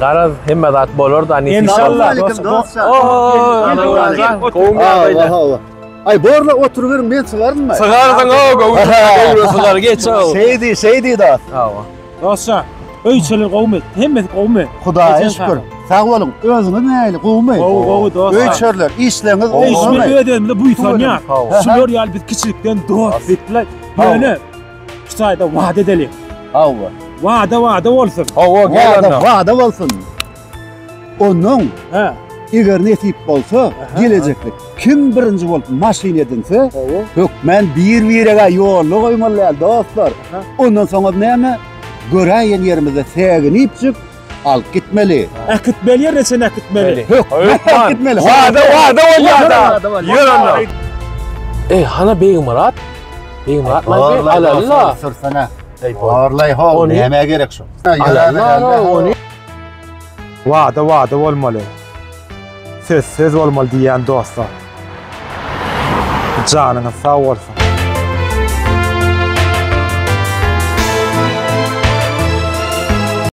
Garaz hemme zat bolur da İnşallah. Ay borla oturuverin ben sıvarım mı? Sıgarsın o sıgar geç o. Şeydi da. Dostlar, öyçeler qowmet, hemmesi qowmet. Xudaya şükür. Sağ olun. Özünü näli qowmay. Qow dostlar. Öyçerler işleriniz Eşmer olmay. ödemde bu insanlar. Şular ýaly biz kiçilikden dost etdiler. Yani Xitayda wada edelim. Hava. Wada bolsun. O gel Vada bolsun. Onun Ha. eger netip bolsa geleceklik. Kim birinci bolup maşina edinse, yok men bir-birege ýolly goýmaly dostlar. Ondan soňra näme? Göräýän ýerimizde säginip çık, alyp gitmeli. Akıtmeli yer sen akıtmeli. Yok, gitmeli. Wada bolýar. Ýörenler. Hana Bey Murat. Bey Murat Allah. Sırsana. Varlay ha, näme gerek şu? Allah onu. Wada bolmaly. Söz bolmaly diýen dostlar. Janyňyz sag bolsun.